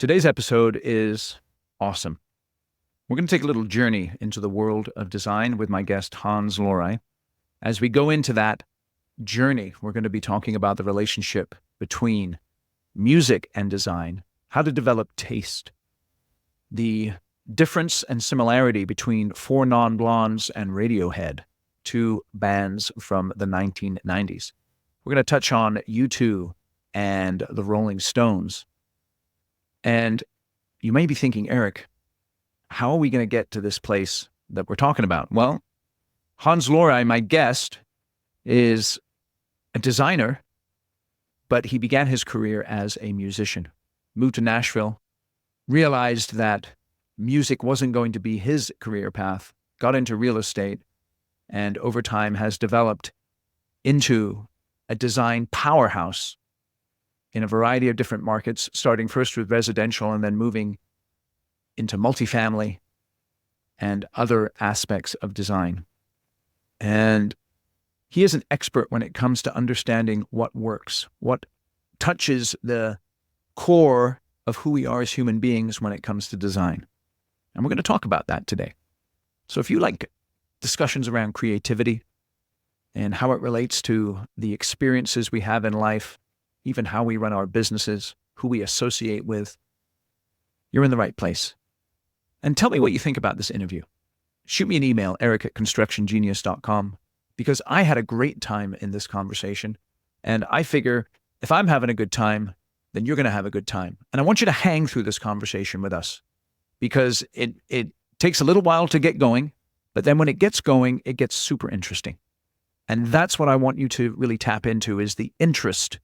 Today's episode is awesome. We're going to take a little journey into the world of design with my guest, Hans Lorei. As we go into that journey, we're going to be talking about the relationship between music and design, how to develop taste, the difference and similarity between Four Non-Blondes and Radiohead, two bands from the 1990s. We're going to touch on U2 and the Rolling Stones. And you may be thinking, Eric, how are we going to get to this place that we're talking about? Well, Hans Lorei, my guest, is a designer, but he began his career as a musician, moved to Nashville, realized that music wasn't going to be his career path, got into real estate, and over time has developed into a design powerhouse in a variety of different markets, starting first with residential and then moving into multifamily and other aspects of design. And he is an expert when it comes to understanding what works, what touches the core of who we are as human beings when it comes to design. And we're going to talk about that today. So if you like discussions around creativity and how it relates to the experiences we have in life, even how we run our businesses, who we associate with, you're in the right place. And tell me what you think about this interview. Shoot me an email, eric@constructiongenius.com, because I had a great time in this conversation. And I figure if I'm having a good time, then you're going to have a good time. And I want you to hang through this conversation with us because it takes a little while to get going, but then when it gets going, it gets super interesting. And that's what I want you to really tap into is the interest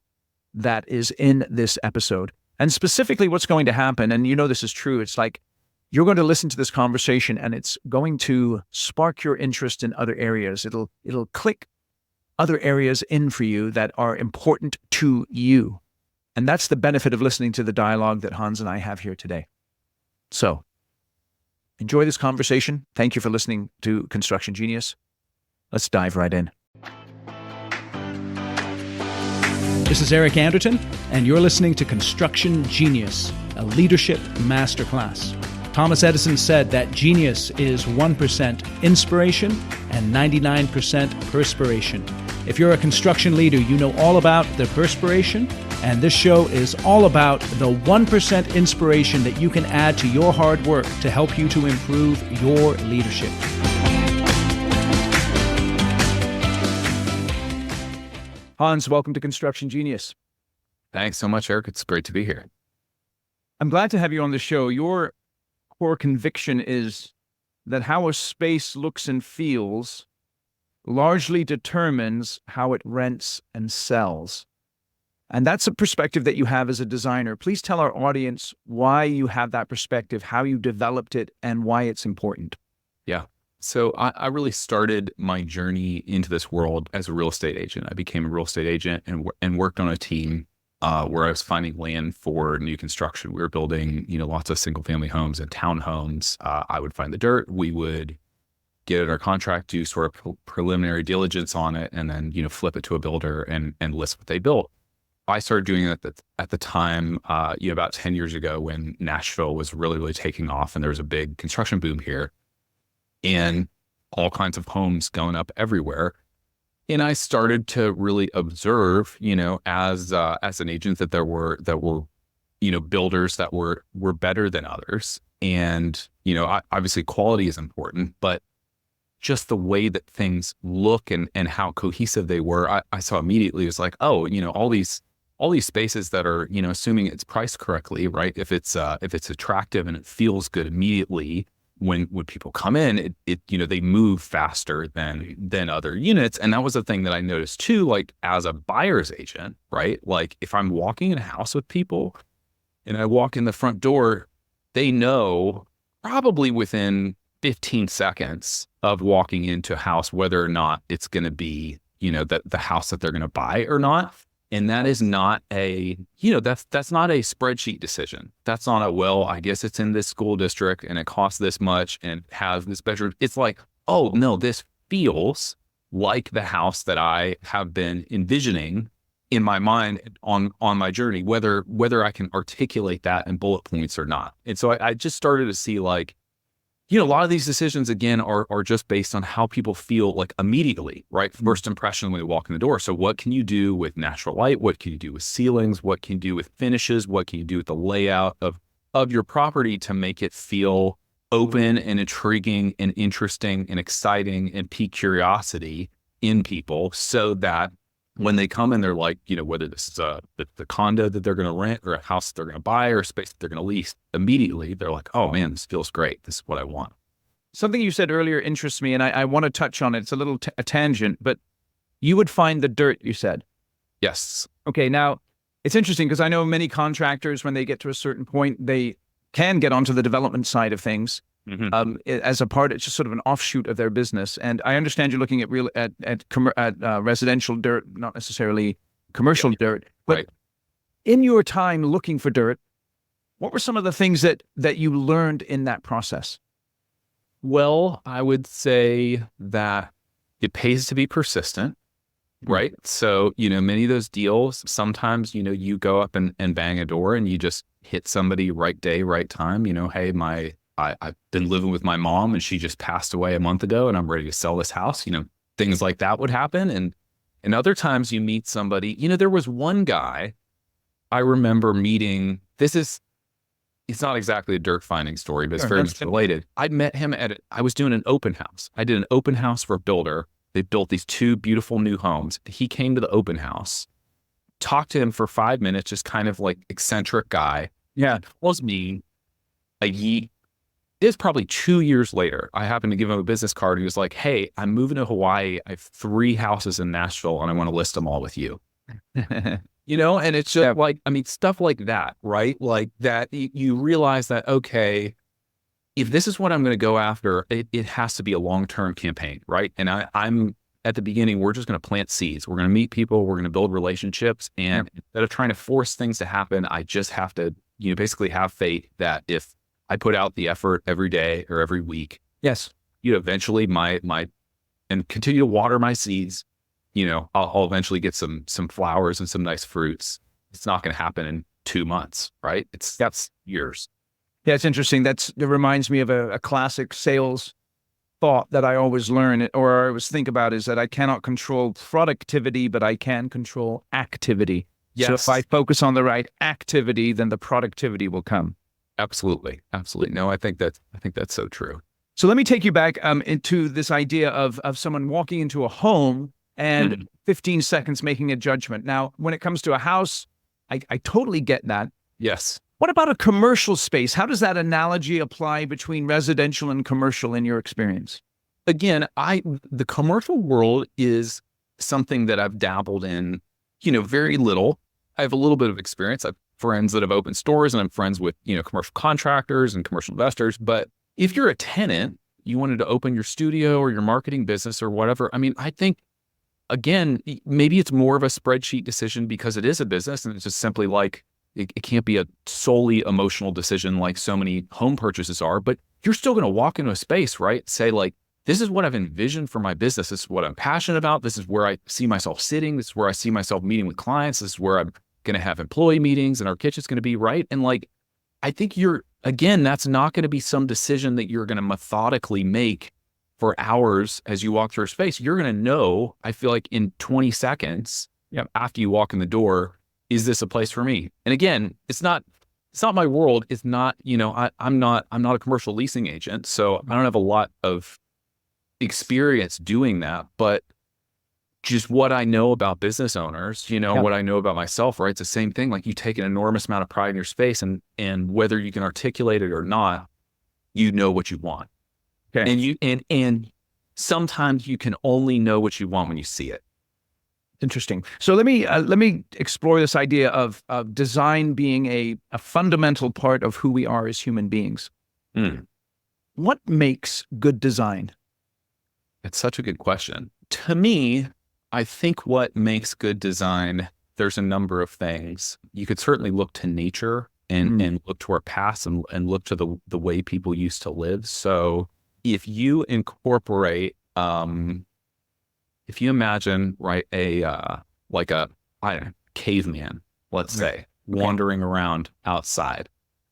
that is in this episode. And specifically what's going to happen, and you know this is true, it's like you're going to listen to this conversation and it's going to spark your interest in other areas. It'll click other areas in for you that are important to you. And that's the benefit of listening to the dialogue that Hans and I have here today. So, enjoy this conversation. Thank you for listening to Construction Genius. Let's dive right in. This is Eric Anderton, and you're listening to Construction Genius, a leadership masterclass. Thomas Edison said that genius is 1% inspiration and 99% perspiration. If you're a construction leader, you know all about the perspiration, and this show is all about the 1% inspiration that you can add to your hard work to help you to improve your leadership. Hans, welcome to Construction Genius. Thanks so much, Eric. It's great to be here. I'm glad to have you on the show. Your core conviction is that how a space looks and feels largely determines how it rents and sells. And that's a perspective that you have as a designer. Please tell our audience why you have that perspective, how you developed it, and why it's important. Yeah. So I really started my journey into this world as a real estate agent. I became a real estate agent and worked on a team where I was finding land for new construction. We were building, lots of single family homes and townhomes. I would find the dirt. We would get it our contract, do sort of preliminary diligence on it, and then, flip it to a builder and list what they built. I started doing that at the time, about 10 years ago when Nashville was really, really taking off and there was a big construction boom here. And all kinds of homes going up everywhere. And I started to really observe, as an agent that there were builders that were better than others. And, obviously quality is important, but just the way that things look and how cohesive they were, I saw immediately. It was like, oh, all these spaces that are, assuming it's priced correctly, right? If it's attractive and it feels good immediately, when people come in, they move faster than other units. And that was the thing that I noticed too, like as a buyer's agent, right? Like if I'm walking in a house with people and I walk in the front door, they know probably within 15 seconds of walking into a house, whether or not it's going to be, the house that they're going to buy or not. And that is not that's not a spreadsheet decision. That's not I guess it's in this school district and it costs this much and has this bedroom. It's like, oh no, this feels like the house that I have been envisioning, in my mind on my journey, whether I can articulate that in bullet points or not. And so I just started to see like, a lot of these decisions again are just based on how people feel like immediately, right? First impression when they walk in the door. So what can you do with natural light? What can you do with ceilings? What can you do with finishes? What can you do with the layout of your property to make it feel open and intriguing and interesting and exciting and pique curiosity in people, so that when they come in, they're like, whether this is the condo that they're going to rent or a house that they're going to buy or a space that they're going to lease, immediately they're like, oh man, this feels great. This is what I want. Something you said earlier interests me, and I want to touch on it. It's a little a tangent, but you would find the dirt, you said. Yes. Okay, now it's interesting because I know many contractors, when they get to a certain point, they can get onto the development side of things. As a part, it's just sort of an offshoot of their business. And I understand you're looking at residential dirt, not necessarily commercial dirt. But right. In your time looking for dirt, what were some of the things that you learned in that process? Well, I would say that it pays to be persistent, right? So, many of those deals, sometimes, you go up and bang a door and you just hit somebody right day, right time. Hey, I've been living with my mom and she just passed away a month ago and I'm ready to sell this house. Things like that would happen. And other times you meet somebody, there was one guy I remember meeting. It's not exactly a dirt finding story, but it's very much related. I met him I was doing an open house. I did an open house for a builder. They built these 2 beautiful new homes. He came to the open house, talked to him for 5 minutes, just kind of like eccentric guy. Yeah. It was me. It's probably 2 years later. I happened to give him a business card. He was like, hey, I'm moving to Hawaii. I have 3 houses in Nashville and I want to list them all with you. And it's just like, stuff like that, right? Like that you realize that, okay, if this is what I'm going to go after, it has to be a long-term campaign, right? And I'm at the beginning, we're just going to plant seeds. We're going to meet people. We're going to build relationships. And instead of trying to force things to happen, I just have to, basically have faith that if I put out the effort every day or every week, yes, eventually and continue to water my seeds, I'll eventually get some flowers and some nice fruits. It's not going to happen in 2 months, right? That's years. Yeah, it's interesting. It reminds me of a classic sales thought that I always learn or I always think about, is that I cannot control productivity, but I can control activity. Yes. So if I focus on the right activity, then the productivity will come. Absolutely. Absolutely. No, I think that's so true. So let me take you back into this idea of someone walking into a home and 15 seconds making a judgment. Now, when it comes to a house, I totally get that. Yes. What about a commercial space? How does that analogy apply between residential and commercial in your experience? Again, the commercial world is something that I've dabbled in, very little. I have a little bit of experience. I've friends that have opened stores and I'm friends with, commercial contractors and commercial investors. But if you're a tenant, you wanted to open your studio or your marketing business or whatever, I think, again, maybe it's more of a spreadsheet decision because it is a business and it's just simply like, it can't be a solely emotional decision like so many home purchases are, but you're still going to walk into a space, right? Say like, this is what I've envisioned for my business. This is what I'm passionate about. This is where I see myself sitting. This is where I see myself meeting with clients. This is where I'm going to have employee meetings and our kitchen's going to be, right? And like, I think that's not going to be some decision that you're going to methodically make for hours as you walk through a space. You're going to know, I feel like in 20 seconds after you walk in the door, is this a place for me? And again, it's not my world. It's not, I'm not a commercial leasing agent. So I don't have a lot of experience doing that, but just what I know about business owners, what I know about myself, right? It's the same thing. Like you take an enormous amount of pride in your space and whether you can articulate it or not, you know what you want. Okay. And sometimes you can only know what you want when you see it. Interesting. So let me explore this idea of design being a fundamental part of who we are as human beings. What makes good design? It's such a good question. To me, I think what makes good design, there's a number of things. You could certainly look to nature and look to our past and look to the way people used to live. So if you incorporate, if you imagine, right, caveman, let's Okay. say, wandering around outside.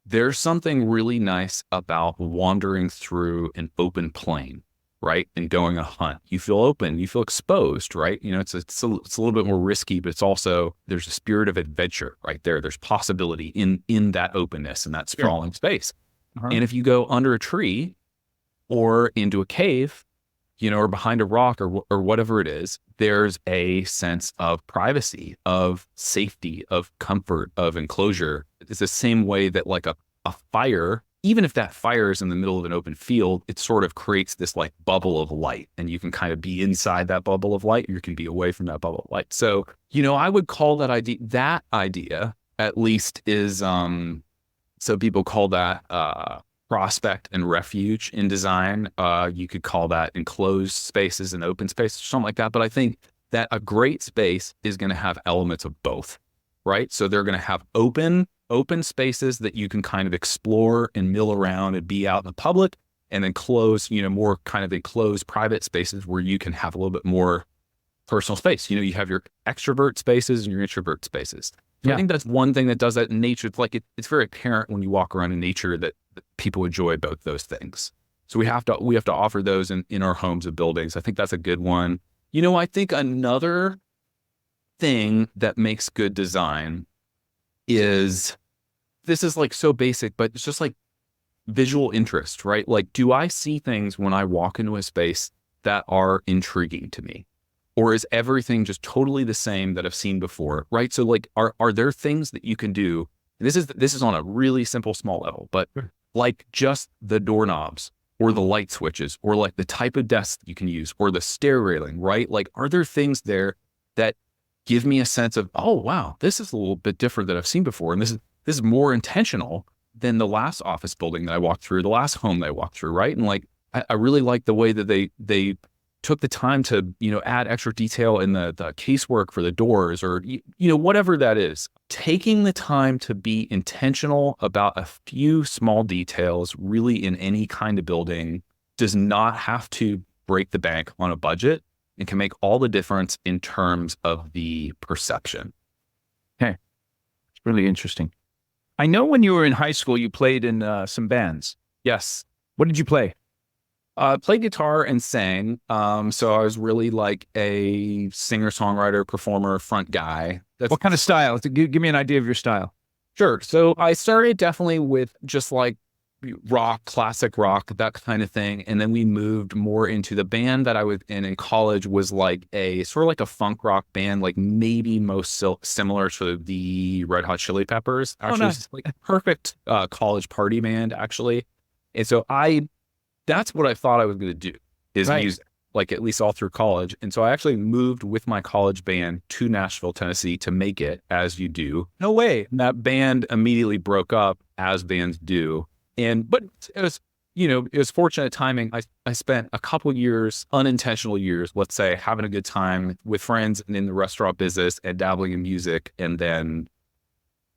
There's something really nice about wandering through an open plain, right? And going on a hunt. You feel open, you feel exposed, right? You know, it's a little bit more risky, but it's also, there's a spirit of adventure right there. There's possibility in that openness and that sprawling space. Uh-huh. And if you go under a tree or into a cave, you know, or behind a rock or whatever it is, there's a sense of privacy, of safety, of comfort, of enclosure. It's the same way that like a fire, even if that fire is in the middle of an open field, it sort of creates this like bubble of light, and you can kind of be inside that bubble of light, or you can be away from that bubble of light. So, you know, I would call that idea at least is, so people call that, prospect and refuge in design. You could call that enclosed spaces and open spaces, something like that. But I think that a great space is going to have elements of both, right? So they're going to have open spaces that you can kind of explore and mill around and be out in the public, and then close, you know, more kind of enclosed private spaces where you can have a little bit more personal space. You know, you have your extrovert spaces and your introvert spaces. So I think that's one thing that does that in nature. It's like it's very apparent when you walk around in nature that people enjoy both those things. So we have to offer those in our homes and buildings. I think that's a good one. You know, I think another thing that makes good design is, this is like so basic, but it's just like visual interest, right? Like, do I see things when I walk into a space that are intriguing to me? Or is everything just totally the same that I've seen before, right? So like, are there things that you can do? This is on a really simple, small level, but like just the doorknobs or the light switches or like the type of desk you can use or the stair railing, right? Like, are there things there that give me a sense of, oh, wow, this is a little bit different than I've seen before. And this is more intentional than the last office building that I walked through, the last home that I walked through, right? And like, I really like the way that they took the time to, you know, add extra detail in the casework for the doors, or, you know, whatever that is. Taking the time to be intentional about a few small details really in any kind of building does not have to break the bank on a budget. It can make all the difference in terms of the perception. Okay. It's really interesting. I know when you were in high school, you played in some bands. Yes. What did you play? Played guitar and sang. So I was really like a singer-songwriter, performer, front guy. What kind of style? Give me an idea of your style. Sure. So I started definitely with just like rock, classic rock, that kind of thing. And then we moved more into the band that I was in college was like a sort of like a funk rock band, like maybe most similar to the Red Hot Chili Peppers. Actually, nice. like a perfect college party band, actually. And so that's what I thought I was going to do, is music, like at least all through college. And so I actually moved with my college band to Nashville, Tennessee to make it, as you do. No way. And that band immediately broke up, as bands do. But it was, you know, it was fortunate timing. I spent a couple years, unintentional years, let's say, having a good time with friends and in the restaurant business and dabbling in music. And then,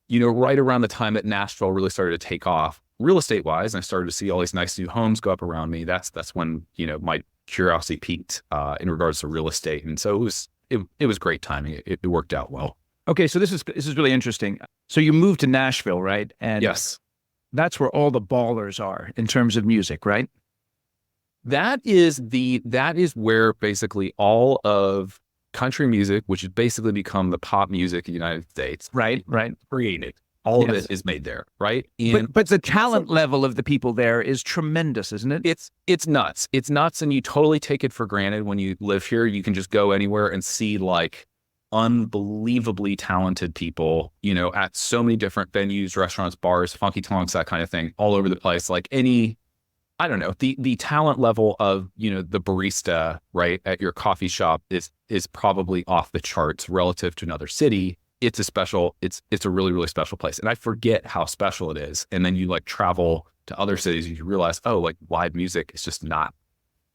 you know, right around the time that Nashville really started to take off, real estate wise, and I started to see all these nice new homes go up around me. That's when, you know, my curiosity peaked in regards to real estate. And so it was great timing. It worked out well. Okay, so this is really interesting. So you moved to Nashville, right? And yes, that's where all the ballers are in terms of music, right? That is where basically all of country music, which has basically become the pop music in the United States, right, created. All of it is made there, right? And but the talent level of the people there is tremendous, isn't it? It's nuts. It's nuts, and you totally take it for granted when you live here. You can just go anywhere and see like unbelievably talented people, you know, at so many different venues, restaurants, bars, funky tonks, that kind of thing, all over the place. Like I don't know, the talent level of, you know, the barista, right, at your coffee shop is probably off the charts relative to another city. It's a really, really special place. And I forget how special it is. And then you like travel to other cities and you realize, oh, like live music is just not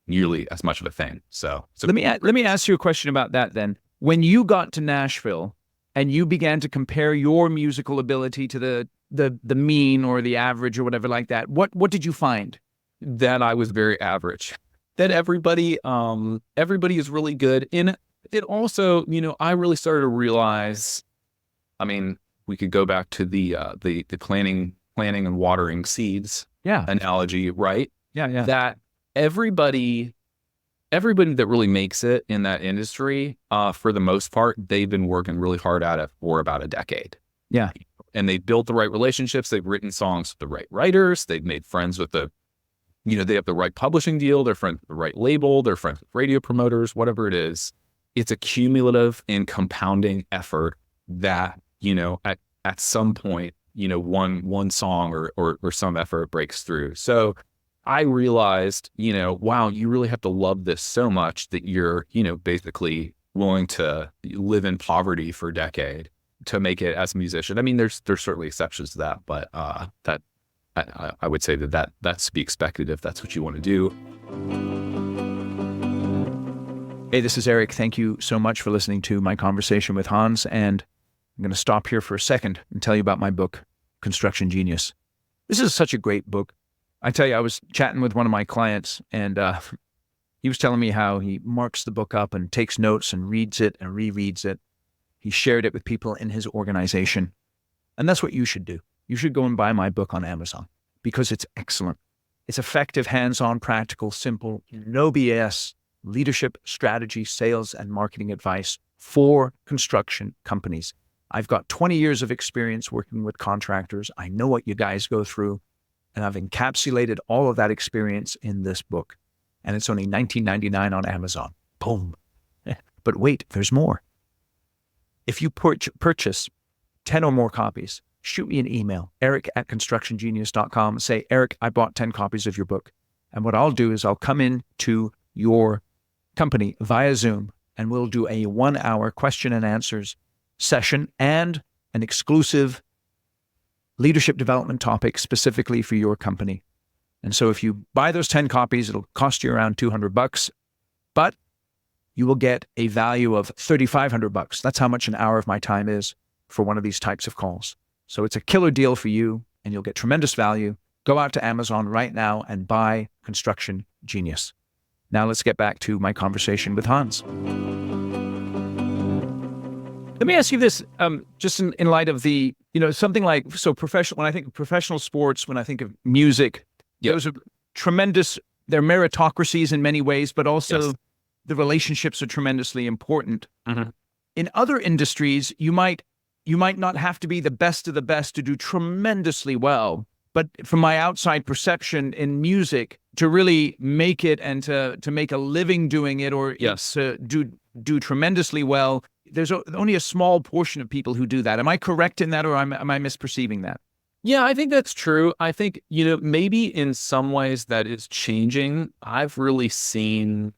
nearly as much of a thing. So let me ask you a question about that then. When you got to Nashville and you began to compare your musical ability to the mean or the average or whatever like that, what did you find? That I was very average. That everybody is really good. And it also, you know, I really started to realize I mean, we could go back to the planting and watering seeds Yeah. analogy, right? Yeah. Yeah. That everybody that really makes it in that industry, for the most part, they've been working really hard at it for about a decade. Yeah. And they've built the right relationships. They've written songs with the right writers. They've made friends with they have the right publishing deal. They're friends with the right label. They're friends with radio promoters, whatever it is. It's a cumulative and compounding effort that, at some point, one song or some effort breaks through. So I realized, wow, you really have to love this so much that you're, basically willing to live in poverty for a decade to make it as a musician. I mean, there's certainly exceptions to that, but that I would say that's to be expected if that's what you want to do. Hey, this is Eric. Thank you so much for listening to my conversation with Hans. And I'm going to stop here for a second and tell you about my book, Construction Genius. This is such a great book. I tell you, I was chatting with one of my clients, and he was telling me how he marks the book up and takes notes and reads it and rereads it. He shared it with people in his organization. And that's what you should do. You should go and buy my book on Amazon because it's excellent. It's effective, hands-on, practical, simple, no BS, leadership, strategy, sales, and marketing advice for construction companies. I've got 20 years of experience working with contractors. I know what you guys go through, and I've encapsulated all of that experience in this book. And it's only $19.99 on Amazon. Boom. But wait, there's more. If you purchase 10 or more copies, shoot me an email, eric@constructiongenius.com. Say, Eric, I bought 10 copies of your book. And what I'll do is I'll come in to your company via Zoom, and we'll do a 1-hour question and answers session and an exclusive leadership development topic specifically for your company. And so if you buy those 10 copies, it'll cost you around $200, but you will get a value of $3,500. That's how much an hour of my time is for one of these types of calls. So it's a killer deal for you, and you'll get tremendous value. Go out to Amazon right now and buy Construction Genius. Now let's get back to my conversation with Hans. Let me ask you this, just in light of the, something like, so professional, when I think of professional sports, when I think of music, those are tremendous, they're meritocracies in many ways, but also the relationships are tremendously important. Mm-hmm. In other industries, you might not have to be the best of the best to do tremendously well. But from my outside perception in music, to really make it and to make a living doing it, or to do tremendously well, there's only a small portion of people who do that. Am I correct in that, or am I misperceiving that? Yeah, I think that's true. I think, maybe in some ways that is changing. I've really seen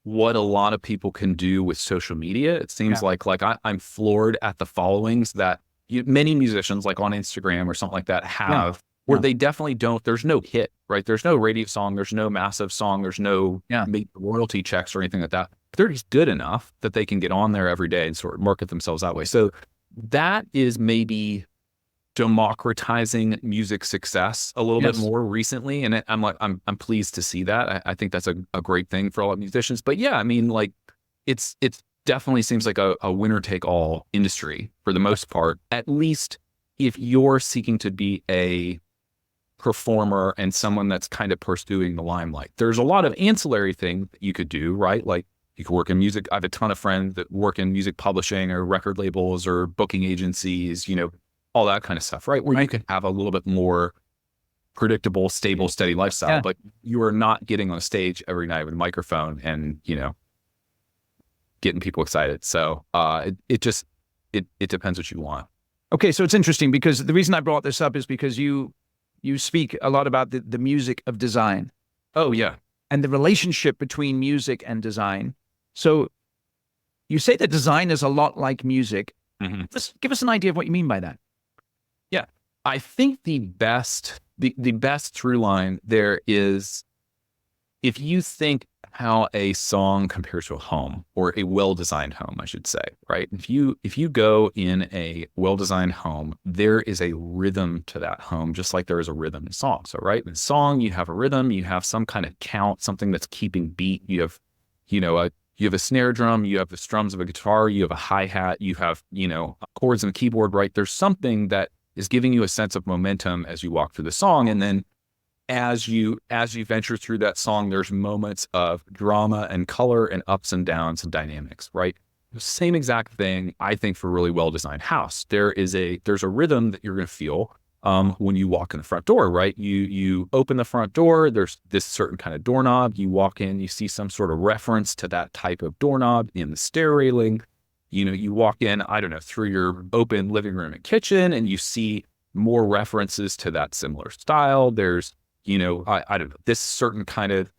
what a lot of people can do with social media. It seems like I'm floored at the followings that many musicians, like on Instagram or something like that, have, where they definitely don't. There's no hit, right? There's no radio song. There's no massive song. There's no royalty checks or anything like that. But they're just good enough that they can get on there every day and sort of market themselves that way. So that is maybe democratizing music success a little bit more recently. And I'm pleased to see that. I think that's a great thing for a lot of musicians. But yeah, I mean, like it's definitely seems like a winner take all industry for the most part, at least if you're seeking to be a performer and someone that's kind of pursuing the limelight. There's a lot of ancillary things that you could do, right? Like you could work in music. I have a ton of friends that work in music publishing or record labels or booking agencies, all that kind of stuff, right? Where you can have a little bit more predictable, stable, steady lifestyle, but you are not getting on a stage every night with a microphone and, getting people excited. So it depends what you want. Okay, so it's interesting because the reason I brought this up is because you speak a lot about the music of design. Oh, yeah. And the relationship between music and design. So you say that design is a lot like music. Mm-hmm. Give us an idea of what you mean by that. Yeah. I think the best through line there is, if you think how a song compares to a home, or a well-designed home, I should say, right? If you go in a well-designed home, there is a rhythm to that home, just like there is a rhythm in song. So, right, in song, you have a rhythm, you have some kind of count, something that's keeping beat. You have, you have a snare drum, you have the strums of a guitar, you have a hi-hat, you have, chords and a keyboard, right? There's something that is giving you a sense of momentum as you walk through the song. And then as you venture through that song, there's moments of drama and color and ups and downs and dynamics, right? The same exact thing, I think, for really well-designed house. There's a rhythm that you're going to feel when you walk in the front door, right? You open the front door, there's this certain kind of doorknob. You walk in, you see some sort of reference to that type of doorknob in the stair railing. You walk in, I don't know, through your open living room and kitchen, and you see more references to that similar style. There's, I don't know, this certain kind of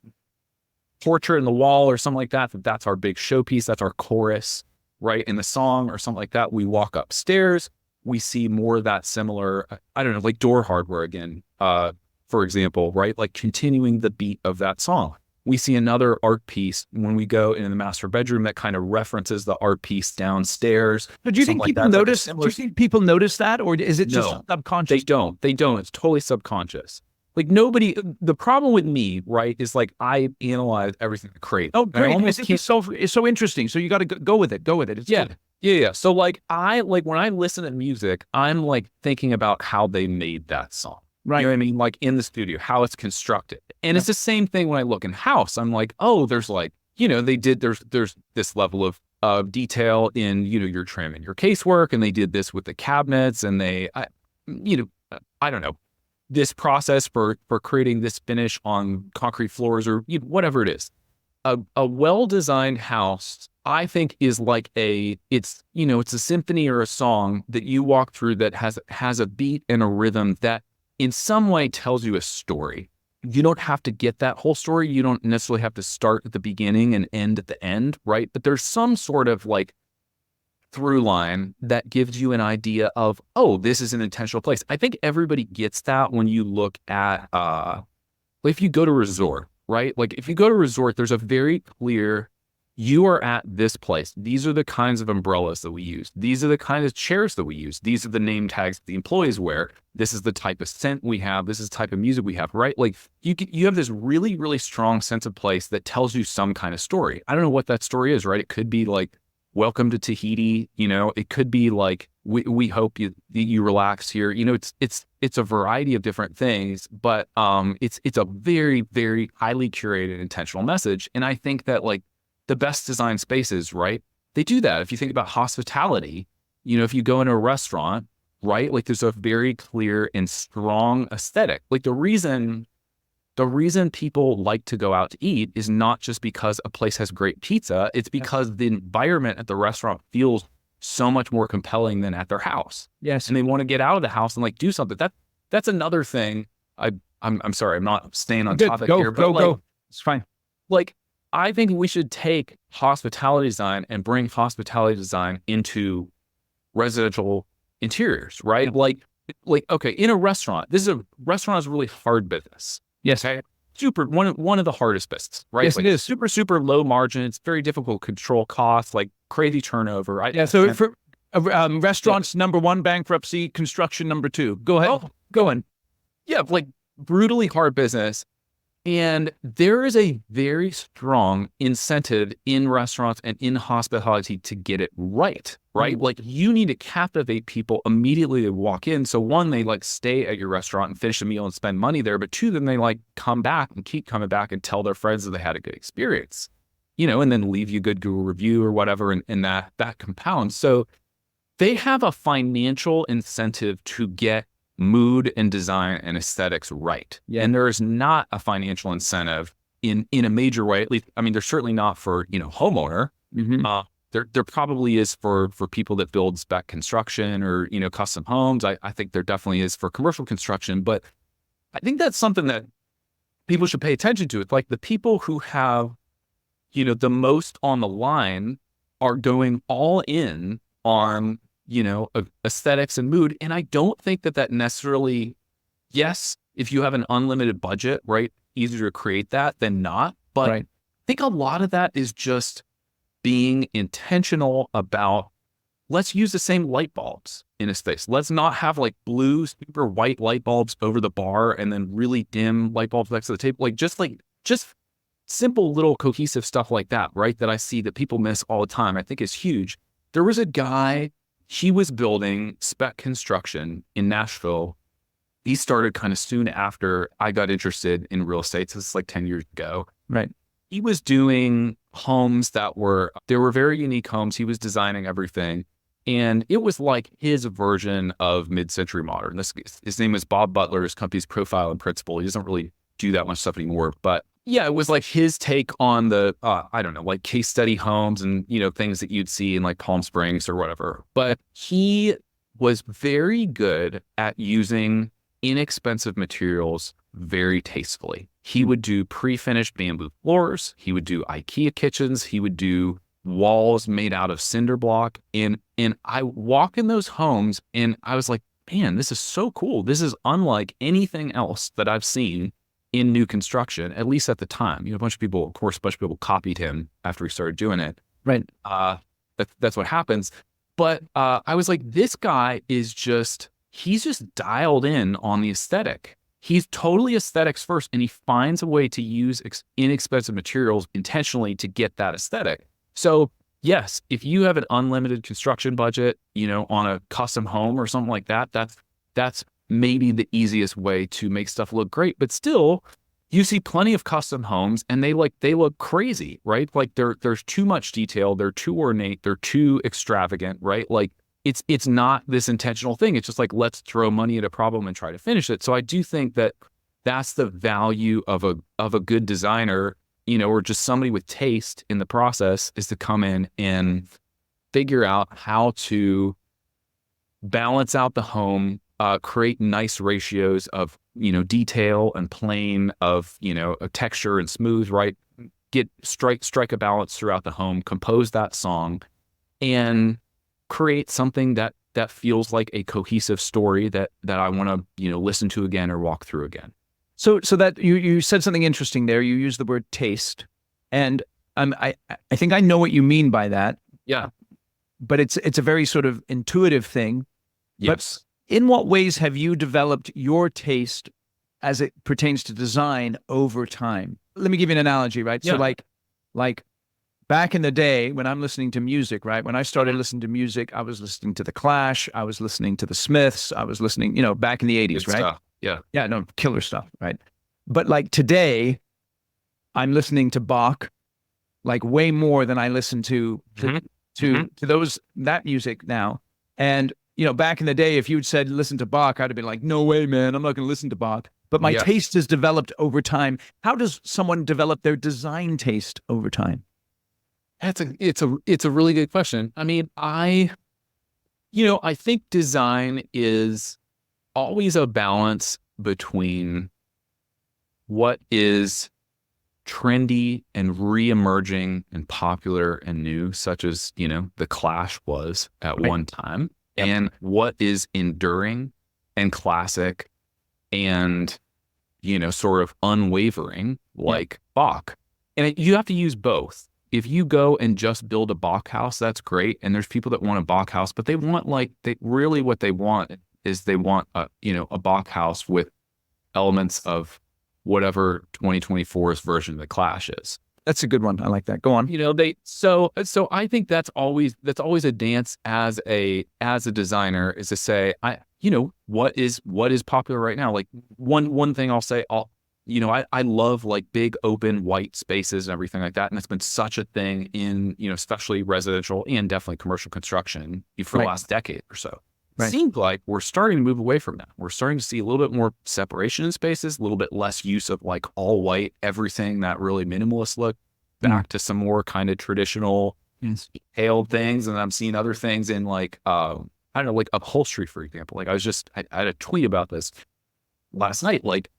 portrait in the wall or something like that. That's our big showpiece. That's our chorus, right? In the song or something like that. We walk upstairs. We see more of that similar, I don't know, like door hardware again, for example, right? Like continuing the beat of that song. We see another art piece when we go into the master bedroom that kind of references the art piece downstairs. But do you think people notice? Do you think people notice that, or is it just subconscious? They don't. It's totally subconscious. Like nobody. The problem with me, right, is like I analyze everything I create. Oh, great! I think it's so interesting. So you got to go with it. Go with it. It's yeah. Good. Yeah. So like when I listen to music, I'm like thinking about how they made that song. Right. You know what I mean? Like in the studio, how it's constructed. And it's the same thing when I look in house. I'm like, oh, there's like, there's this level of detail in, your trim and your casework. And they did this with the cabinets and I don't know, this process for creating this finish on concrete floors or whatever it is. A well-designed house, I think, is like it's a symphony or a song that you walk through that has a beat and a rhythm that in some way tells you a story. You don't have to get that whole story. You don't necessarily have to start at the beginning and end at the end, right? But there's some sort of like through line that gives you an idea of, oh, this is an intentional place. I think everybody gets that when you look at, if you go to a resort, right? Like if you go to a resort, there's a very clear, you are at this place. These are the kinds of umbrellas that we use. These are the kinds of chairs that we use. These are the name tags that the employees wear. This is the type of scent we have. This is the type of music we have, right? Like you have this really, really strong sense of place that tells you some kind of story. I don't know what that story is, right? It could be like, welcome to Tahiti. It could be like, we hope you relax here. It's a variety of different things, but it's a very, very highly curated, intentional message. And I think that like, the best design spaces, right? They do that. If you think about hospitality, if you go into a restaurant, right? Like there's a very clear and strong aesthetic. Like the reason people like to go out to eat is not just because a place has great pizza. It's because the environment at the restaurant feels so much more compelling than at their house. Yes. And they want to get out of the house and like do something. That's another thing. I'm sorry, I'm not staying on topic here, but go. It's fine. Like, I think we should take hospitality design and bring hospitality design into residential interiors, right? Like, okay, in a restaurant, restaurant is a really hard business. Yes. Okay. One of the hardest business, right? Yes, like, it is. Super, super low margin. It's very difficult to control costs, like crazy turnover. So for restaurants, number one, bankruptcy, construction, number two. Go ahead. Oh, go on. Yeah, like brutally hard business. And there is a very strong incentive in restaurants and in hospitality to get it right? Like you need to captivate people immediately to walk in. So one, they like stay at your restaurant and finish a meal and spend money there. But two, then they like come back and keep coming back and tell their friends that they had a good experience, and then leave you a good Google review or whatever. And that compounds. So they have a financial incentive to get mood and design and aesthetics right. Yeah. And there is not a financial incentive in a major way, at least. I mean, there's certainly not for, homeowner. Mm-hmm. There probably is for people that build spec construction or, custom homes. I think there definitely is for commercial construction, but I think that's something that people should pay attention to. It's like the people who have, the most on the line are going all in on aesthetics and mood. And I don't think that necessarily, yes, if you have an unlimited budget, right, easier to create that than not. But right. I think a lot of that is just being intentional about, let's use the same light bulbs in a space. Let's not have like blue, super white light bulbs over the bar and then really dim light bulbs next to the table. Like just simple little cohesive stuff like that, right? That I see that people miss all the time, I think is huge. There was a guy, he was building spec construction in Nashville. He started kind of soon after I got interested in real estate. So this is like 10 years ago. Right. He was doing homes they were very unique homes. He was designing everything. And it was like his version of mid-century modern. His name is Bob Butler. His company's Profile and Principle. He doesn't really do that much stuff anymore. But yeah, it was like his take on the, I don't know, like case study homes and, things that you'd see in like Palm Springs or whatever. But he was very good at using inexpensive materials very tastefully. He would do pre-finished bamboo floors. He would do IKEA kitchens. He would do walls made out of cinder block. And I walk in those homes and I was like, man, this is so cool. This is unlike anything else that I've seen in new construction, at least at the time. A bunch of people copied him after he started doing it. Right. That's what happens. But I was like, this guy he's just dialed in on the aesthetic. He's totally aesthetics first, and he finds a way to use inexpensive materials intentionally to get that aesthetic. So yes, if you have an unlimited construction budget, on a custom home or something like that, that's maybe the easiest way to make stuff look great. But still, you see plenty of custom homes and they look crazy, right? Like there's too much detail, they're too ornate, they're too extravagant, right? Like it's not this intentional thing. It's just like, let's throw money at a problem and try to finish it. So I do think that that's the value of a good designer, or just somebody with taste in the process, is to come in and figure out how to balance out the home, create nice ratios of, detail and plane, of, a texture and smooth, right? Strike a balance throughout the home, compose that song, and create something that feels like a cohesive story that I want to, listen to again or walk through again. So that you said something interesting there. You used the word taste, and I think I know what you mean by that. Yeah, but it's a very sort of intuitive thing. Yes. But in what ways have you developed your taste as it pertains to design over time? Let me give you an analogy, right? Yeah. So like back in the day when I'm listening to music, right? When I started listening to music, I was listening to The Clash, I was listening to The Smiths, I was listening, back in the 80s, Good right? stuff. Yeah. Yeah, no, killer stuff, right? But like today, I'm listening to Bach like way more than I listen to that music now. And back in the day, if you'd said listen to Bach, I'd have been like, no way, man, I'm not going to listen to Bach. But my taste has developed over time. How does someone develop their design taste over time? It's a really good question. I mean, I think design is always a balance between what is trendy and re-emerging and popular and new, such as, The Clash was at one time, and what is enduring and classic and, sort of unwavering, like Bach. And you have to use both. If you go and just build a Bach house, that's great. And there's people that want a Bach house, but they want what they want is they want a Bach house with elements of whatever 2024's version of The Clash is. That's a good one. I like that. Go on. So I think that's always a dance as a designer, is to say, what is popular right now? Like one thing I'll say, I love like big open white spaces and everything like that. And it's been such a thing in, especially residential and definitely commercial construction for the last decade or so. Right. Seems like we're starting to move away from that. We're starting to see a little bit more separation in spaces, a little bit less use of like all white, everything, that really minimalist look, back to some more kind of traditional detailed things. And I'm seeing other things in like, I don't know, like upholstery, for example. Like I had a tweet about this last night. Like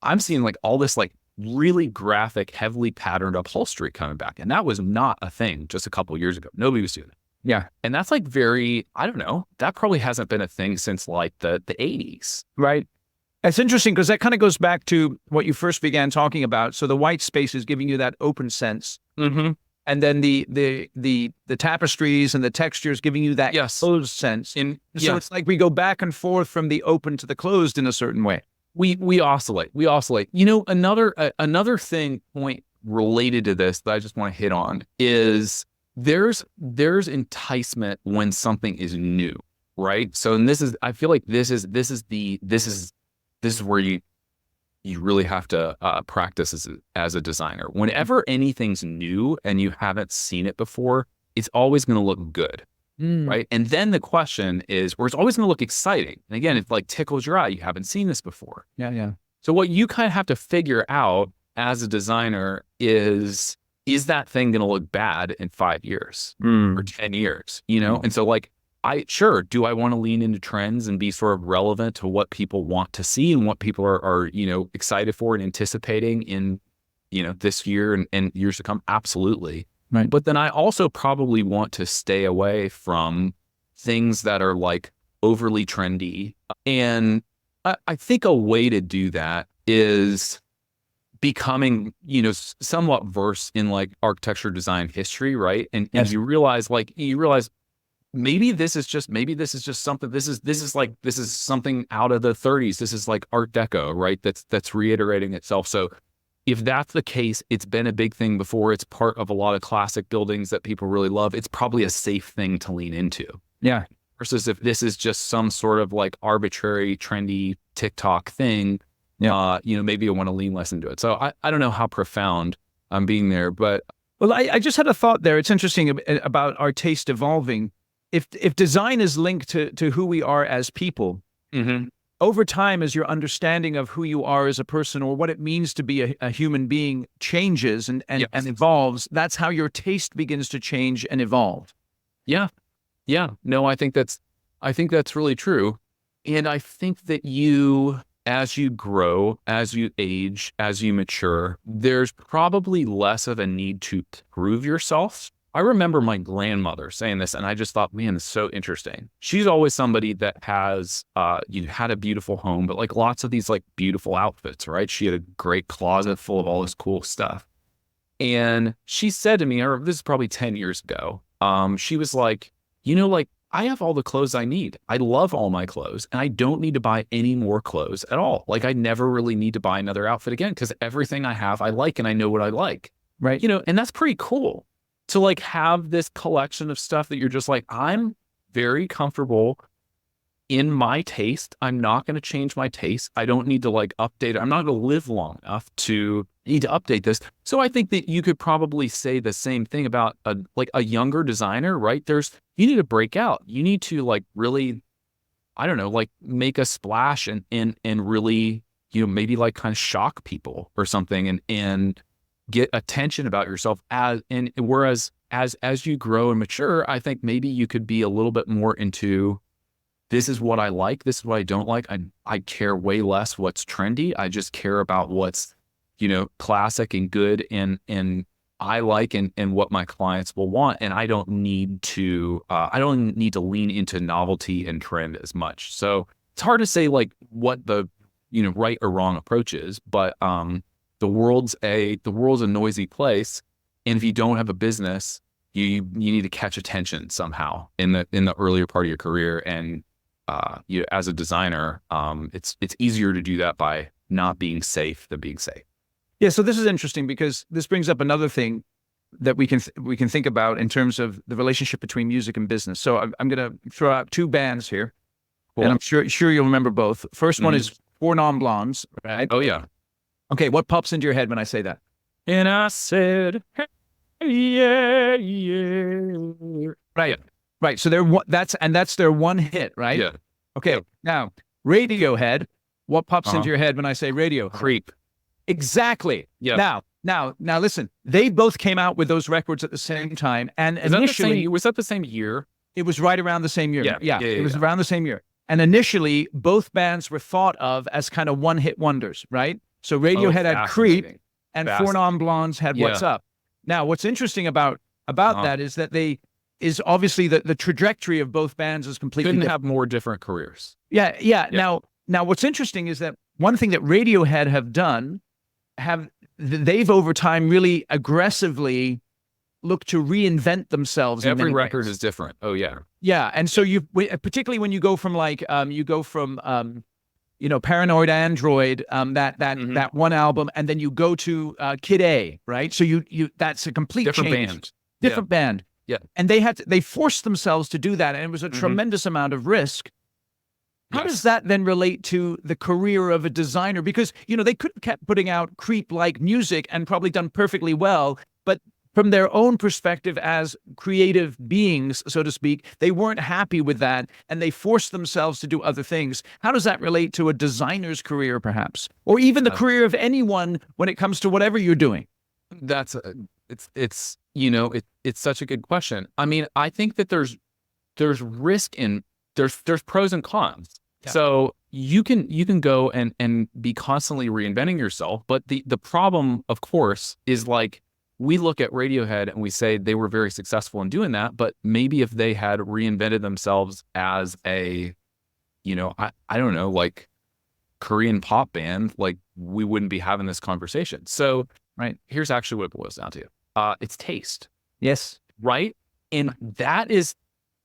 I'm seeing like all this like really graphic, heavily patterned upholstery coming back. And that was not a thing just a couple of years ago. Nobody was doing it. Yeah. And that's like I don't know, that probably hasn't been a thing since like the 80s. Right. It's interesting because that kind of goes back to what you first began talking about. So the white space is giving you that open sense. Mm-hmm. And then the tapestries and the textures giving you that closed sense. So it's like we go back and forth from the open to the closed in a certain way. We oscillate. Another related to this that I just want to hit on is there's enticement when something is new, right? So, and I feel like this is where you really have to practice as a designer. Whenever anything's new and you haven't seen it before, it's always going to look good, right? And then the question is, or it's always going to look exciting. And again, it like tickles your eye. You haven't seen this before. Yeah. So what you kind of have to figure out as a designer is that thing going to look bad in 5 years or 10 years, you know? And so like, do I want to lean into trends and be sort of relevant to what people want to see and what people are you know, excited for and anticipating in, you know, this year and years to come? Absolutely. Right. But then I also probably want to stay away from things that are like overly trendy. And I think a way to do that is becoming, you know, somewhat versed in like architecture design history, right? And you realize maybe this is just something, this is something out of the 30s. This is like Art Deco, right? That's reiterating itself. So if that's the case, it's been a big thing before. It's part of a lot of classic buildings that people really love. It's probably a safe thing to lean into. Yeah. Versus if this is just some sort of like arbitrary, trendy TikTok thing, you know, maybe I want to lean less into it. So I don't know how profound I'm being there, but. Well, I just had a thought there. It's interesting about our taste evolving. If design is linked to who we are as people, over time, as your understanding of who you are as a person or what it means to be a human being changes and evolves, that's how your taste begins to change and evolve. Yeah. No, I think that's really true. And I think that as you grow, as you age, as you mature, there's probably less of a need to prove yourself. I remember my grandmother saying this, and I just thought, man, it's so interesting. She's always somebody that has, had a beautiful home, but like lots of these like beautiful outfits, right? She had a great closet full of all this cool stuff. And she said to me, or this is probably 10 years ago, she was like, you know, like I have all the clothes I need. I love all my clothes and I don't need to buy any more clothes at all. Like I never really need to buy another outfit again because everything I have, I like and I know what I like. Right. You know, and that's pretty cool. To like have this collection of stuff that you're just like, I'm very comfortable in my taste. I'm not going to change my taste. I don't need to like update it. I'm not going to live long enough to need to update this. So I think that you could probably say the same thing about a younger designer, right? You need to break out. You need to like really, I don't know, like make a splash and really, you know, maybe like kind of shock people or something and get attention about yourself whereas as you grow and mature, I think maybe you could be a little bit more into this is what I like, this is what I don't like. I care way less what's trendy. I just care about what's, you know, classic and good and I like and what my clients will want. And I don't need to lean into novelty and trend as much. So it's hard to say like what the, you know, right or wrong approach is, but the world's a noisy place, and if you don't have a business, you need to catch attention somehow in the earlier part of your career. And you as a designer, it's easier to do that by not being safe than being safe. Yeah. So this is interesting because this brings up another thing that we can think about in terms of the relationship between music and business. So I'm going to throw out two bands here, cool. And I'm sure you'll remember both. First one is Four Non Blondes, right? Oh yeah. Okay, what pops into your head when I say that? And I said, hey, yeah. Right. So that's their one hit, right? Yeah. Okay. Now, Radiohead. What pops into your head when I say radio? Creep. Exactly. Yeah. Now, listen. They both came out with those records at the same time, and initially, was that the same year? It was right around the same year. Yeah. It was around the same year. And initially, both bands were thought of as kind of one-hit wonders, right? So Radiohead had Creep, and Four Non Blondes had What's Up. Now, what's interesting about that is that obviously the trajectory of both bands is completely different. Have more different careers. Yeah. Now, what's interesting is that one thing that Radiohead have done, they've over time really aggressively looked to reinvent themselves. Every record is different. Oh yeah. Yeah, and so particularly when you go from Paranoid Android, that one album, and then you go to Kid A, right? So you that's a complete Different change. band. Different band. Yeah. And they forced themselves to do that, and it was a tremendous amount of risk. How does that then relate to the career of a designer? Because, they could have kept putting out creep-like music and probably done perfectly well, but from their own perspective as creative beings, so to speak, they weren't happy with that, and they forced themselves to do other things. How does that relate to a designer's career, perhaps? Or even the career of anyone when it comes to whatever you're doing? It's such a good question. I mean, I think that there's risk in there's pros and cons. Yeah. So you can go and be constantly reinventing yourself, but the problem, of course, is like we look at Radiohead and we say they were very successful in doing that, but maybe if they had reinvented themselves as a, I don't know, like Korean pop band, like we wouldn't be having this conversation. So here's actually what it boils down to. It's taste. Yes. Right. And that is,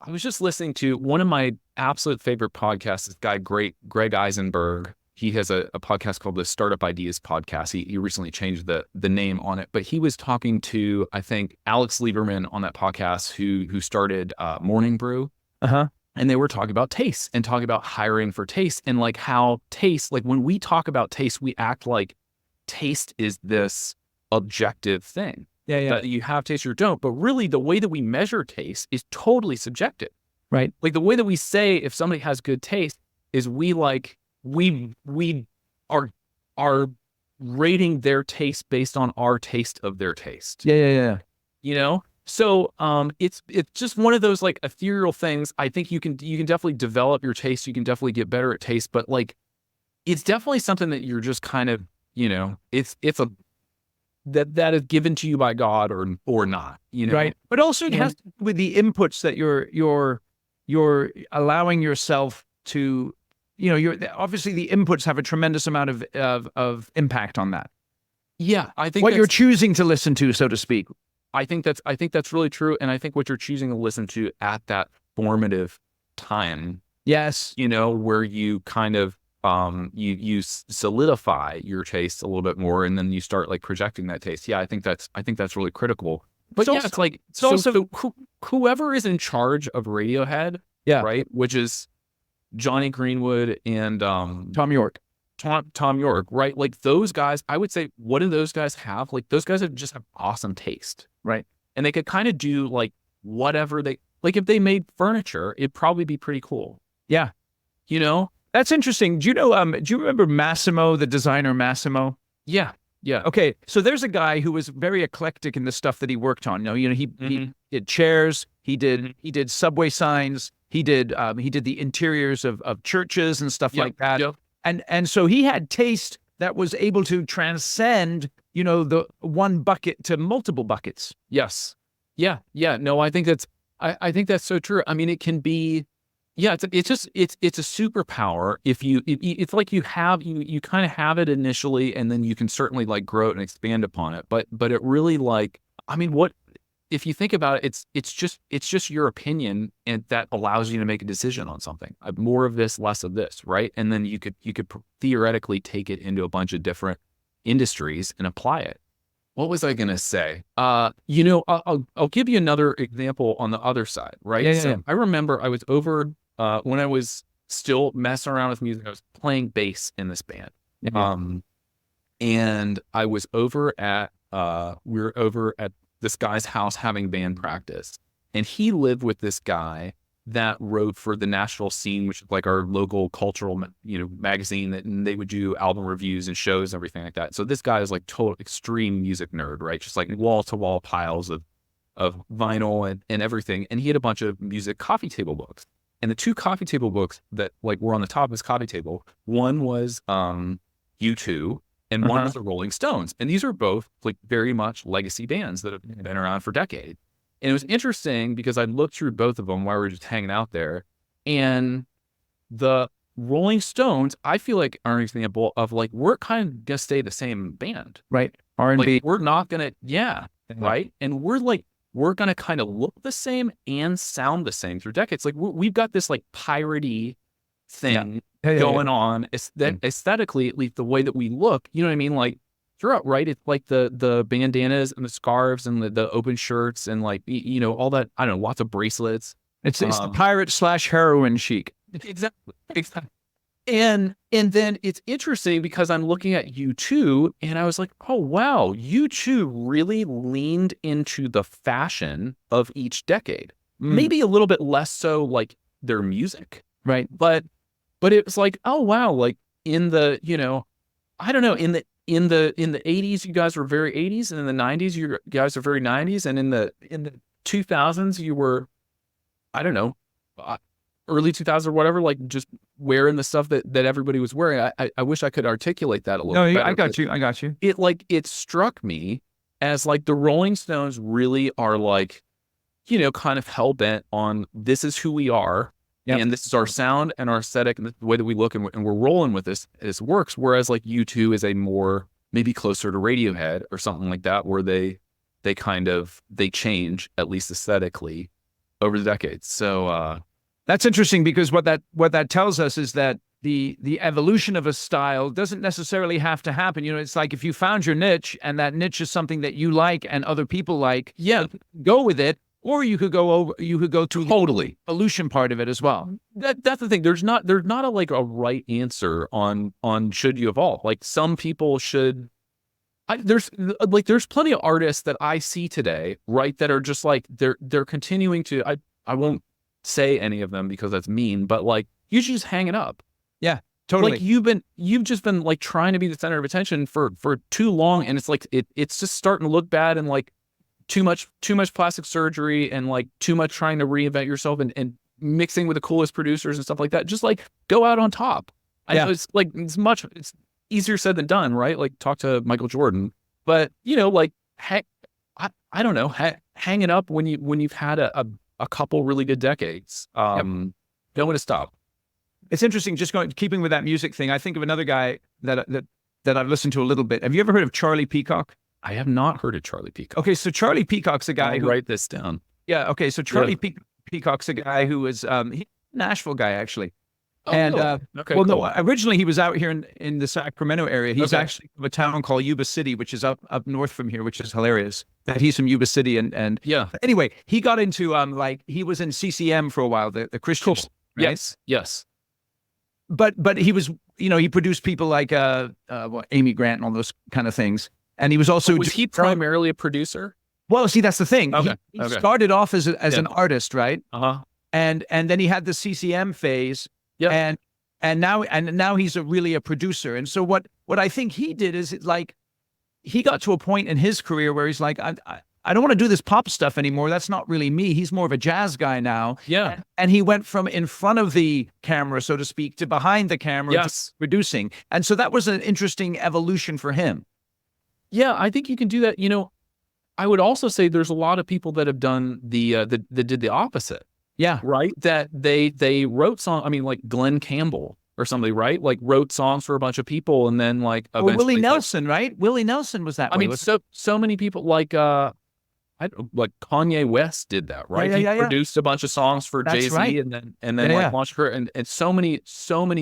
I was just listening to one of my absolute favorite podcasts, this guy, Greg Eisenberg. He has a podcast called the Startup Ideas Podcast. He recently changed the name on it, but he was talking to, I think, Alex Lieberman on that podcast who started Morning Brew. Uh-huh. And they were talking about taste and talking about hiring for taste and like how taste, like when we talk about taste, we act like taste is this objective thing. Yeah. That you have taste or don't. But really the way that we measure taste is totally subjective. Right. Like the way that we say if somebody has good taste is we are rating their taste based on our taste of their taste. Yeah. So it's just one of those like ethereal things. I think you can definitely develop your taste. You can definitely get better at taste, but like it's definitely something that you're just kind of, it's a that is given to you by God or not, Right. But also it has to do with the inputs that you're allowing yourself to, obviously the inputs have a tremendous amount of impact on that. Yeah, I think what you're choosing to listen to, so to speak. I think that's really true, and I think what you're choosing to listen to at that formative time. Yes. Where you kind of you solidify your taste a little bit more, and then you start like projecting that taste. Yeah, I think that's really critical. But it's like whoever is in charge of Radiohead, right, which is Johnny Greenwood and Tom York. Tom York, right? Like those guys, I would say, what do those guys have? Like those guys just have awesome taste, right? And they could kind of do like whatever they like. If they made furniture, it'd probably be pretty cool. Yeah, that's interesting. Do you remember Massimo, the designer Massimo? Yeah. Okay, so there's a guy who was very eclectic in the stuff that he worked on. He did chairs, he did subway signs, he did the interiors of churches and stuff like that. Yep. And so he had taste that was able to transcend, the one bucket to multiple buckets. Yes. Yeah. No, I think that's so true. I mean, it can be, it's a superpower. It's like you kind of have it initially, and then you can certainly like grow it and expand upon it. But it really like, I mean, what, if you think about it, it's just your opinion, and that allows you to make a decision on something. More of this, less of this, right? And then you could theoretically take it into a bunch of different industries and apply it. What was I gonna say? I'll give you another example on the other side, right? Yeah. I remember I was over when I was still messing around with music. I was playing bass in this band, and I was over at we were over at this guy's house having band practice, and he lived with this guy that wrote for the Nashville Scene, which is like our local cultural, magazine, and they would do album reviews and shows and everything like that. So this guy is like total extreme music nerd, right? Just like wall to wall piles of vinyl and everything. And he had a bunch of music coffee table books, and the two coffee table books that like were on the top of his coffee table, one was U2, and one was the Rolling Stones. And these are both like very much legacy bands that have been around for decades. And it was interesting because I looked through both of them while we were just hanging out there. And the Rolling Stones, I feel like, are an example of like, we're kind of going to stay the same band. Right. R&B. Like, we're not going to, right? And we're going to kind of look the same and sound the same through decades. Like we've got this like piratey thing Yeah, going on. It's that aesthetically, at least the way that we look, you know what I mean? Like throughout, right? It's like the bandanas and the scarves and the open shirts and like, all that, I don't know, lots of bracelets. It's the pirate / heroin chic. Exactly. Exactly. And then it's interesting because I'm looking at U2 and I was like, oh, wow, U2 really leaned into the fashion of each decade. Maybe a little bit less so like their music. Right. But it was like, oh, wow, like in the, I don't know, in the 80s, you guys were very 80s, and in the 90s, you guys are very 90s. And in the 2000s, you were, I don't know, early 2000s or whatever, like just wearing the stuff that everybody was wearing. I wish I could articulate that a little bit better. I got you. It struck me as like the Rolling Stones really are like, kind of hell bent on this is who we are. Yep. And this is our sound and our aesthetic and the way that we look, and we're rolling with this. This works. Whereas like U2 is a more maybe closer to Radiohead or something like that, where they change, at least aesthetically, over the decades. So that's interesting, because what that tells us is that the evolution of a style doesn't necessarily have to happen. It's like if you found your niche and that niche is something that you like and other people like, go with it. Or you could go to totally the evolution part of it as well. That's the thing. There's not a right answer on should you evolve. Like some people should. There's plenty of artists that I see today, right, that are just like they're continuing to. I won't say any of them because that's mean, but like you should just hang it up. Yeah, totally. Like you've just been like trying to be the center of attention for too long, and it's like it's just starting to look bad, and like too much plastic surgery and like too much trying to reinvent yourself and mixing with the coolest producers and stuff like that. Just like go out on top. I know it's like it's easier said than done, right? Like talk to Michael Jordan, but like I don't know, hang it up when you've had a couple really good decades. Don't want to stop. It's interesting. Just keeping with that music thing, I think of another guy that I've listened to a little bit. Have you ever heard of Charlie Peacock? I have not heard of Charlie Peacock. Okay, so Charlie Peacock's a guy who... write this down. Yeah, okay, so Charlie Peacock's a guy who was... he's a Nashville guy, actually. Oh, and really? Okay, well, cool. no, originally he was out here in the Sacramento area. He's actually from a town called Yuba City, which is up north from here, which is hilarious. That he's from Yuba City, and yeah. Anyway, he got into like he was in CCM for a while, the Christian. Cool. Right? Yes. But he was, he produced people like Amy Grant and all those kind of things. And he was also... Was he primarily a producer? Well, see, that's the thing. Okay. He started off as an artist, right? Uh-huh. And then he had the CCM phase. Yeah. And now he's really a producer. And so what I think he did is like he got to a point in his career where he's like, I don't want to do this pop stuff anymore. That's not really me. He's more of a jazz guy now. Yeah. And he went from in front of the camera, so to speak, to behind the camera, to producing. And so that was an interesting evolution for him. Yeah, I think you can do that. I would also say there's a lot of people that have done that did the opposite. Yeah. Right. That they wrote songs. I mean, like Glenn Campbell or somebody, right? Like wrote songs for a bunch of people, and then like Willie Nelson, right? Willie Nelson was that way. I mean, so many people like like Kanye West did that, right? Yeah, he produced a bunch of songs for Jay-Z, right. and then like launched her, and so many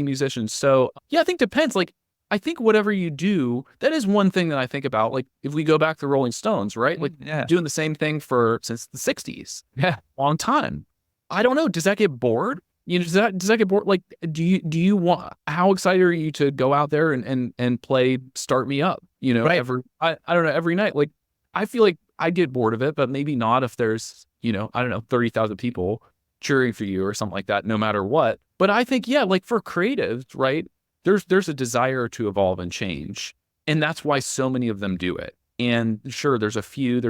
musicians. So yeah, I think it depends. Like I think whatever you do, that is one thing that I think about. Like if we go back to Rolling Stones, right? Like doing the same thing since the 60s. Yeah. Long time. I don't know. Does that get bored? Does that get bored? Like, do you want, how excited are you to go out there and play Start Me Up? Right. I don't know, every night. Like, I feel like I get bored of it, but maybe not if there's, I don't know, 30,000 people cheering for you or something like that, no matter what. But I think, like for creatives, right? There's a desire to evolve and change. And that's why so many of them do it. And sure, there's a few,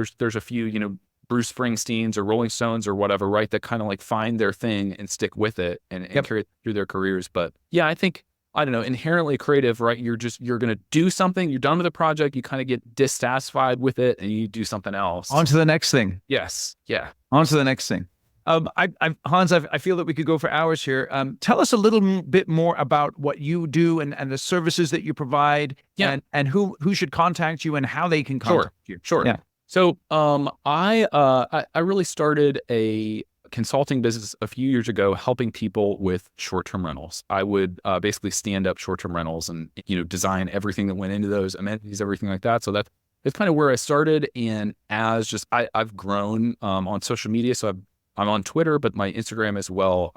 Bruce Springsteen's or Rolling Stones or whatever, right? That kind of like find their thing and stick with it and carry it through their careers. But yeah, I think, I don't know, inherently creative, right? You're going to do something, you're done with a project, you kind of get dissatisfied with it and you do something else. On to the next thing. Yes. Yeah. On to the next thing. Hans, I feel that we could go for hours here. Tell us a little bit more about what you do and the services that you provide, and who should contact you and how they can contact you. Sure. Yeah. So I really started a consulting business a few years ago, helping people with short-term rentals. I would basically stand up short-term rentals and, design everything that went into those amenities, everything like that. So that's kind of where I started. And as I've grown on social media. So I'm on Twitter, but my Instagram as well.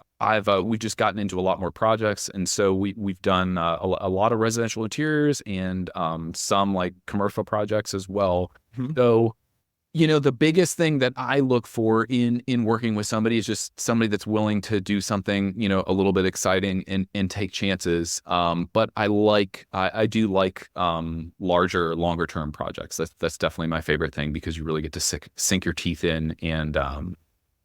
We've just gotten into a lot more projects. And so we've done a lot of residential interiors and some like commercial projects as well. Mhm. So, the biggest thing that I look for in working with somebody is just somebody that's willing to do something, a little bit exciting and take chances. But I do like larger, longer term projects. That's definitely my favorite thing because you really get to sink your teeth in. And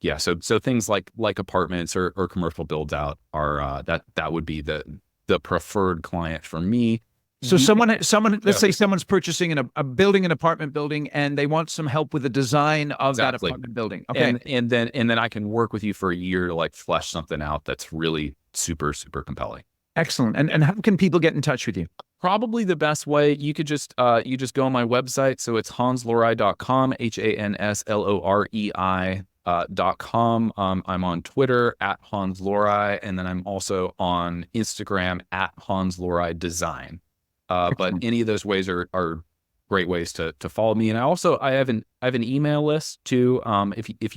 yeah, so things like apartments or commercial builds out are that would be the preferred client for me. So someone, let's say someone's purchasing a building, an apartment building, and they want some help with the design of that apartment building. Okay. And then I can work with you for a year to like flesh something out that's really super, super compelling. Excellent. And how can people get in touch with you? Probably the best way, you could just go on my website. So it's hanslorei.com, HANSLOREI.com. I'm on Twitter at Hans Lorei, and then I'm also on Instagram at Hans Lorei Design. But any of those ways are great ways to follow me. And I have an email list too. If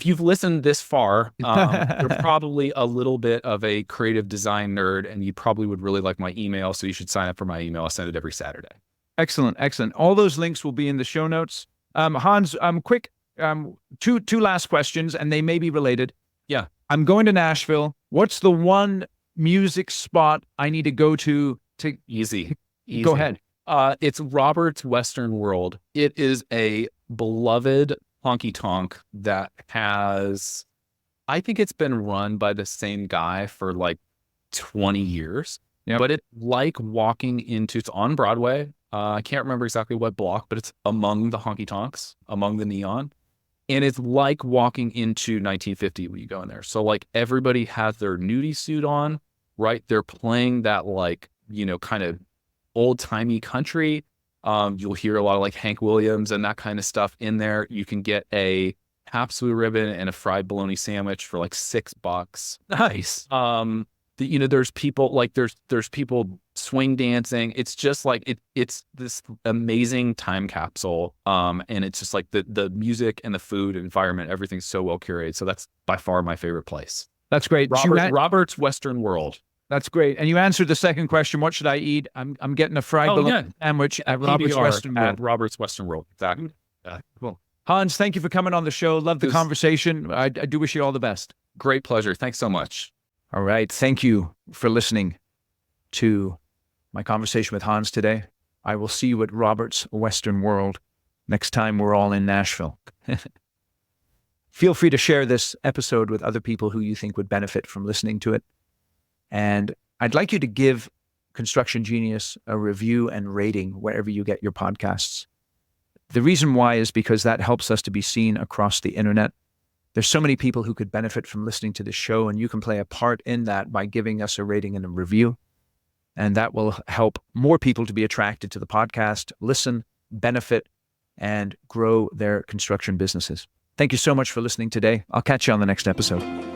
you've listened this far, you're probably a little bit of a creative design nerd, and you probably would really like my email. So you should sign up for my email. I send it every Saturday. Excellent. All those links will be in the show notes. Hans, quick, two last questions, and they may be related. Yeah. I'm going to Nashville. What's the one music spot I need to go to? Easy. Go ahead. It's Robert's Western World. It is a beloved honky tonk that I think it's been run by the same guy for like 20 years. Yep. But it's like it's on Broadway. I can't remember exactly what block, but it's among the honky tonks, among the neon. And it's like walking into 1950 when you go in there. So like everybody has their nudie suit on, right? They're playing that like, kind of old timey country. You'll hear a lot of like Hank Williams and that kind of stuff in there. You can get a Pabst Blue Ribbon and a fried bologna sandwich for like $6. Nice. There's people there's people swing dancing. It's just like it's this amazing time capsule. And it's just like the music and the food environment, everything's so well curated. So that's by far my favorite place. That's great. Robert's Western World. That's great. And you answered the second question. What should I eat? I'm getting a fried bologna sandwich at Robert's Western World. At Robert's Western World. Exactly. Cool. Hans, thank you for coming on the show. Love the conversation. I do wish you all the best. Great pleasure. Thanks so much. All right. Thank you for listening to my conversation with Hans today. I will see you at Robert's Western World next time we're all in Nashville. Feel free to share this episode with other people who you think would benefit from listening to it. And I'd like you to give Construction Genius a review and rating wherever you get your podcasts. The reason why is because that helps us to be seen across the internet. There's so many people who could benefit from listening to this show, and you can play a part in that by giving us a rating and a review. And that will help more people to be attracted to the podcast, listen, benefit, and grow their construction businesses. Thank you so much for listening today. I'll catch you on the next episode.